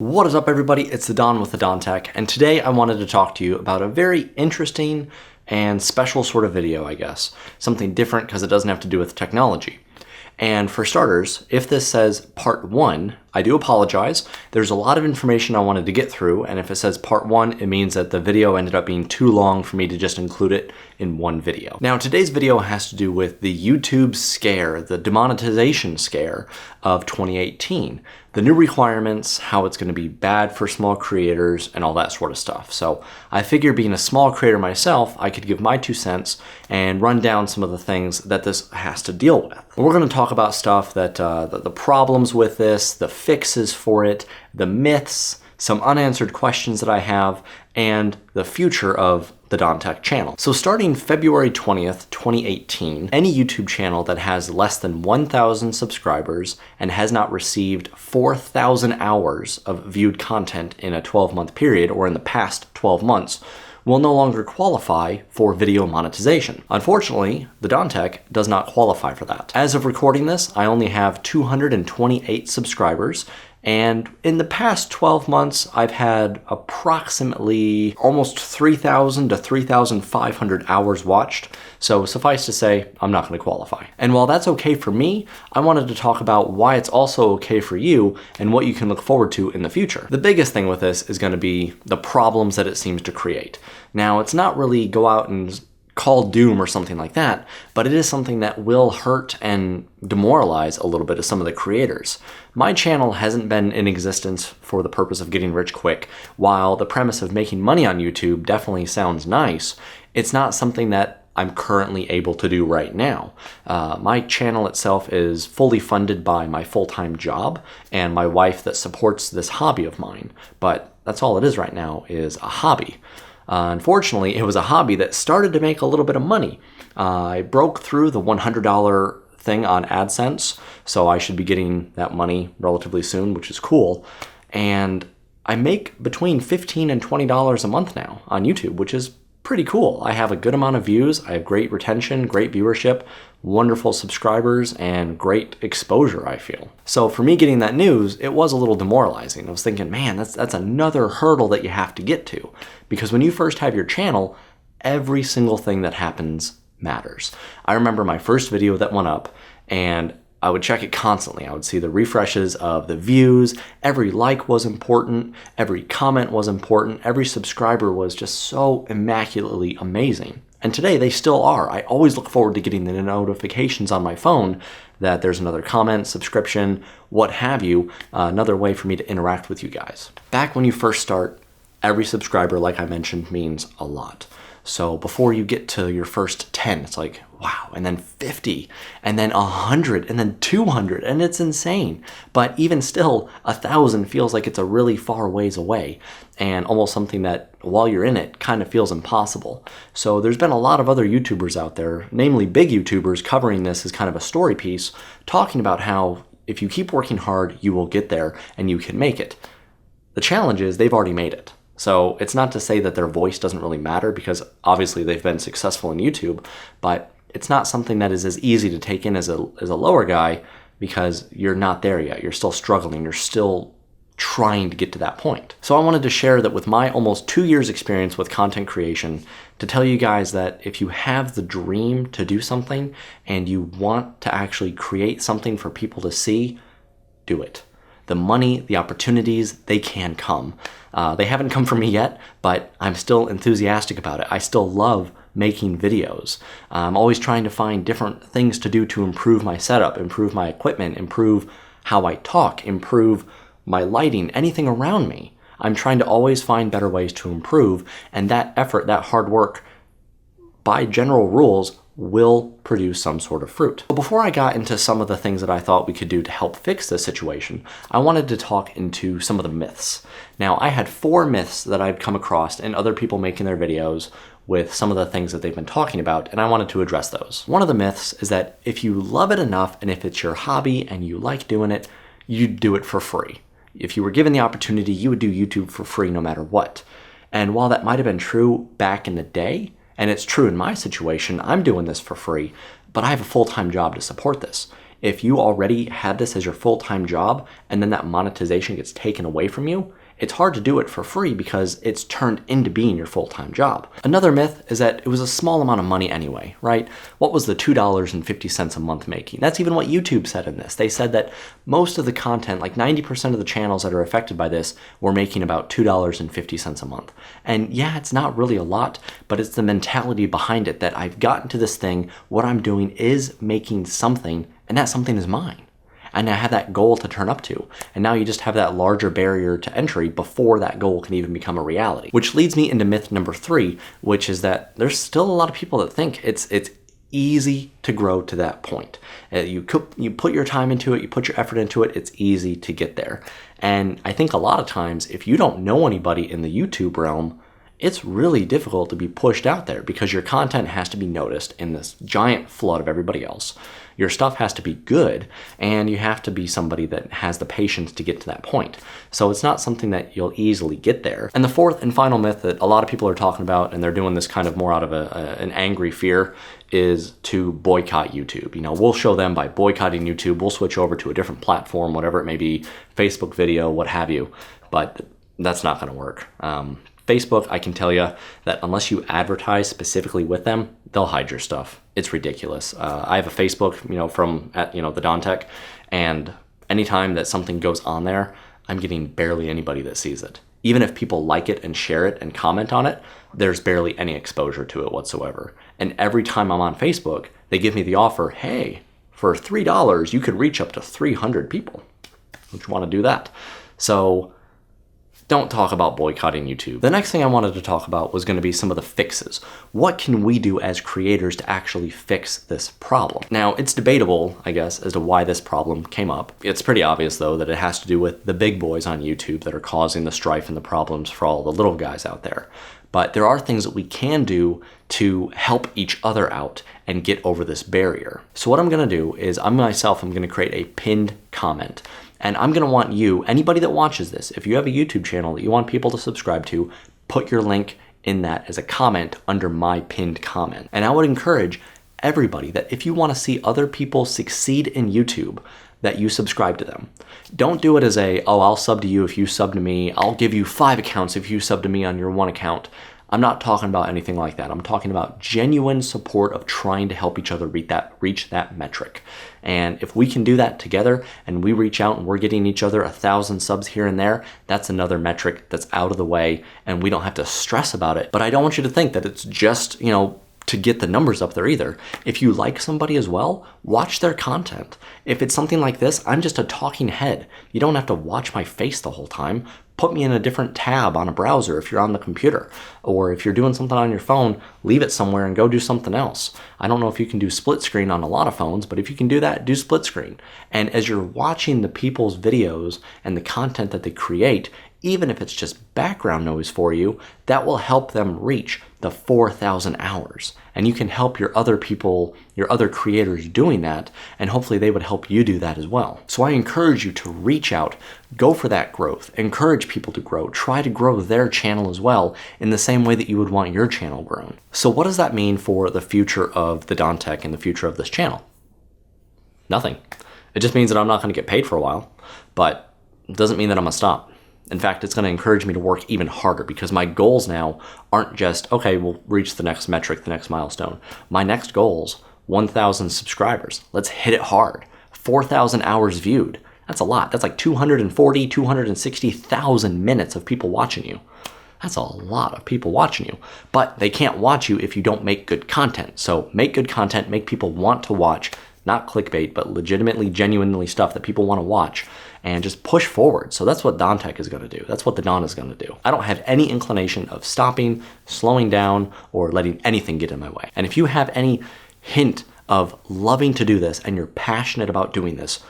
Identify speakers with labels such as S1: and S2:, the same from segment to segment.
S1: What is up, everybody? It's the Don with the Don Tech, and today I wanted to talk to you about a very interesting and special sort of video, I guess. Something different because it doesn't have to do with technology. And for starters, if this says part 1, I do apologize. There's a lot of information I wanted to get through, and if it says part 1, it means that the video ended up being too long for me to just include it in one video. Now, today's video has to do with the YouTube scare, the demonetization scare of 2018. The new requirements, how it's going to be bad for small creators, and all that sort of stuff. So I figure, being a small creator myself, I could give my 2 cents and run down some of the things that this has to deal with. We're going to talk about stuff that the problems with this, the fixes for it, the myths, some unanswered questions that I have, and the future of the Don Tech channel. So starting February 20th, 2018, any YouTube channel that has less than 1,000 subscribers and has not received 4,000 hours of viewed content in a 12-month period or in the past 12 months will no longer qualify for video monetization. Unfortunately, the Don Tech does not qualify for that. As of recording this, I only have 228 subscribers, and in the past 12 months, I've had approximately almost 3,000 to 3,500 hours watched. So suffice to say, I'm not going to qualify. And while that's okay for me, I wanted to talk about why it's also okay for you and what you can look forward to in the future. The biggest thing with this is going to be the problems that it seems to create. Now, it's not really go out and call doom or something like that, but it is something that will hurt and demoralize a little bit of some of the creators. My channel hasn't been in existence for the purpose of getting rich quick. While the premise of making money on YouTube definitely sounds nice, it's not something that I'm currently able to do right now. My channel itself is fully funded by my full-time job and my wife that supports this hobby of mine, but that's all it is right now, is a hobby. Unfortunately, it was a hobby that started to make a little bit of money. I broke through the $100 thing on AdSense, so I should be getting that money relatively soon, which is cool. And I make between $15 and $20 a month now on YouTube, which is pretty cool. I have a good amount of views, I have great retention, great viewership, wonderful subscribers, and great exposure, I feel. So for me getting that news, it was a little demoralizing. I was thinking, man, that's another hurdle that you have to get to. Because when you first have your channel, every single thing that happens matters. I remember my first video that went up, and I would check it constantly. I would see the refreshes of the views. Every like was important. Every comment was important. Every subscriber was just so immaculately amazing. And today they still are. I always look forward to getting the notifications on my phone that there's another comment, subscription, what have you, another way for me to interact with you guys. Back when you first start, every subscriber, like I mentioned, means a lot. So before you get to your first 10, it's like, wow, and then 50, and then 100, and then 200, and it's insane. But even still, 1,000 feels like it's a really far ways away, and almost something that, while you're in it, kind of feels impossible. So there's been a lot of other YouTubers out there, namely big YouTubers, covering this as kind of a story piece, talking about how if you keep working hard, you will get there, and you can make it. The challenge is they've already made it. So it's not to say that their voice doesn't really matter, because obviously they've been successful in YouTube, but it's not something that is as easy to take in as a lower guy, because you're not there yet. You're still struggling. You're still trying to get to that point. So I wanted to share that with my almost 2 years experience with content creation, to tell you guys that if you have the dream to do something and you want to actually create something for people to see, do it. The money, the opportunities, they can come. They haven't come for me yet, but I'm still enthusiastic about it. I still love making videos. I'm always trying to find different things to do to improve my setup, improve my equipment, improve how I talk, improve my lighting, anything around me. I'm trying to always find better ways to improve, and that effort, that hard work, by general rules, will produce some sort of fruit. But before I got into some of the things that I thought we could do to help fix this situation, I wanted to talk into some of the myths. Now, I had 4 myths that I've come across in other people making their videos with some of the things that they've been talking about, and I wanted to address those. One of the myths is that if you love it enough and if it's your hobby and you like doing it, you'd do it for free. If you were given the opportunity, you would do YouTube for free no matter what. And while that might have been true back in the day, and it's true in my situation, I'm doing this for free, but I have a full-time job to support this. if you already had this as your full-time job and then that monetization gets taken away from you, it's hard to do it for free because it's turned into being your full-time job. Another myth is that it was a small amount of money anyway, right? What was the $2.50 a month making? That's even what YouTube said in this. They said that most of the content, like 90% of the channels that are affected by this, were making about $2.50 a month. And yeah, it's not really a lot, but it's the mentality behind it that I've gotten to this thing, what I'm doing is making something, and that something is mine. And I have that goal to turn up to. And now you just have that larger barrier to entry before that goal can even become a reality. Which leads me into myth number 3, which is that there's still a lot of people that think it's easy to grow to that point. You put your time into it, you put your effort into it, it's easy to get there. And I think a lot of times, if you don't know anybody in the YouTube realm, it's really difficult to be pushed out there because your content has to be noticed in this giant flood of everybody else. Your stuff has to be good, and you have to be somebody that has the patience to get to that point. So it's not something that you'll easily get there. And the fourth and final myth that a lot of people are talking about, and they're doing this kind of more out of an angry fear, is to boycott YouTube. You know, we'll show them by boycotting YouTube, we'll switch over to a different platform, whatever it may be, Facebook video, what have you, but that's not gonna work. Facebook, I can tell you that unless you advertise specifically with them, they'll hide your stuff. It's ridiculous. I have a Facebook, from the Don Tech, and anytime that something goes on there, I'm getting barely anybody that sees it. Even if people like it and share it and comment on it, there's barely any exposure to it whatsoever. And every time I'm on Facebook, they give me the offer, hey, for $3, you could reach up to 300 people. Would you want to do that? So don't talk about boycotting YouTube. The next thing I wanted to talk about was going to be some of the fixes. What can we do as creators to actually fix this problem? Now, it's debatable, I guess, as to why this problem came up. It's pretty obvious, though, that it has to do with the big boys on YouTube that are causing the strife and the problems for all the little guys out there. But there are things that we can do to help each other out and get over this barrier. So what I'm going to do is I'm going to create a pinned comment. And I'm going to want you, anybody that watches this, if you have a YouTube channel that you want people to subscribe to, put your link in that as a comment under my pinned comment. And I would encourage everybody that if you want to see other people succeed in YouTube, that you subscribe to them. Don't do it as I'll sub to you if you sub to me. I'll give you 5 accounts if you sub to me on your 1 account. I'm not talking about anything like that. I'm talking about genuine support of trying to help each other reach that metric. And if we can do that together and we reach out and we're getting each other 1,000 subs here and there, that's another metric that's out of the way and we don't have to stress about it. But I don't want you to think that it's just, to get the numbers up there either. If you like somebody as well, watch their content. If it's something like this, I'm just a talking head. You don't have to watch my face the whole time. Put me in a different tab on a browser if you're on the computer. Or if you're doing something on your phone, leave it somewhere and go do something else. I don't know if you can do split screen on a lot of phones, but if you can do that, do split screen. And as you're watching the people's videos and the content that they create, even if it's just background noise for you, that will help them reach the 4,000 hours. And you can help your other people, your other creators doing that, and hopefully they would help you do that as well. So I encourage you to reach out, go for that growth, encourage people to grow, try to grow their channel as well in the same way that you would want your channel grown. So what does that mean for the future of the Don Tech and the future of this channel? Nothing. It just means that I'm not going to get paid for a while, but it doesn't mean that I'm going to stop. In fact, it's going to encourage me to work even harder because my goals now aren't just, okay, we'll reach the next metric, the next milestone. My next goal's 1,000 subscribers. Let's hit it hard. 4,000 hours viewed. That's a lot. That's like 260,000 minutes of people watching you. That's a lot of people watching you. But they can't watch you if you don't make good content. So make good content, make people want to watch, not clickbait, but legitimately, genuinely stuff that people want to watch, and just push forward. So that's what Don Tech is going to do. That's what the Don is going to do. I don't have any inclination of stopping, slowing down, or letting anything get in my way. And if you have any hint of loving to do this and you're passionate about doing this,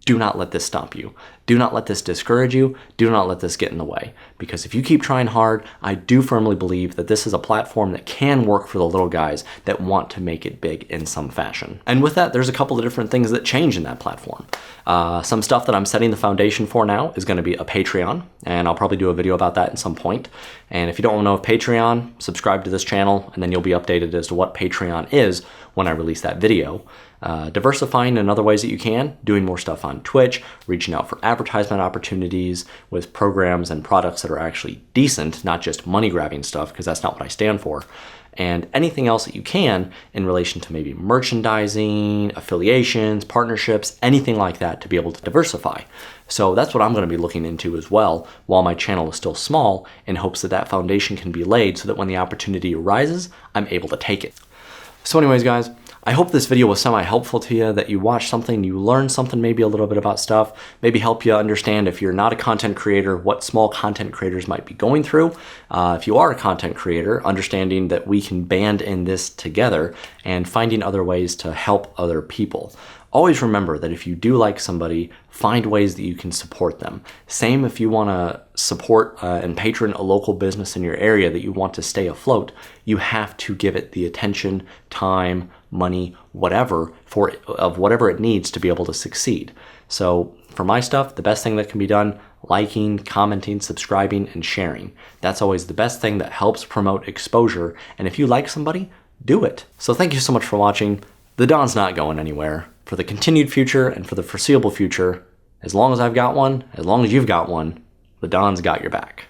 S1: do not let this stop you. Do not let this discourage you. Do not let this get in the way. Because if you keep trying hard, I do firmly believe that this is a platform that can work for the little guys that want to make it big in some fashion. And with that, there's a couple of different things that change in that platform. Some stuff that I'm setting the foundation for now is going to be a Patreon, and I'll probably do a video about that at some point. And if you don't know of Patreon, subscribe to this channel, and then you'll be updated as to what Patreon is when I release that video. Diversifying in other ways that you can, doing more stuff on Twitch, reaching out for advertisement opportunities with programs and products that are actually decent, not just money-grabbing stuff, because that's not what I stand for. And anything else that you can in relation to maybe merchandising, affiliations, partnerships, anything like that to be able to diversify. So that's what I'm going to be looking into as well while my channel is still small, in hopes that that foundation can be laid so that when the opportunity arises, I'm able to take it. So anyways, guys, I hope this video was semi-helpful to you, that you watched something, you learned something maybe a little bit about stuff, maybe help you understand if you're not a content creator, what small content creators might be going through. If you are a content creator, understanding that we can band in this together and finding other ways to help other people. Always remember that if you do like somebody, find ways that you can support them. Same if you want to support and patron a local business in your area that you want to stay afloat, you have to give it the attention, time, money, whatever, of whatever it needs to be able to succeed. So for my stuff, the best thing that can be done, liking, commenting, subscribing, and sharing. That's always the best thing that helps promote exposure. And if you like somebody, do it. So thank you so much for watching. The Don's not going anywhere. For the continued future and for the foreseeable future, as long as I've got one, as long as you've got one, the Don's got your back.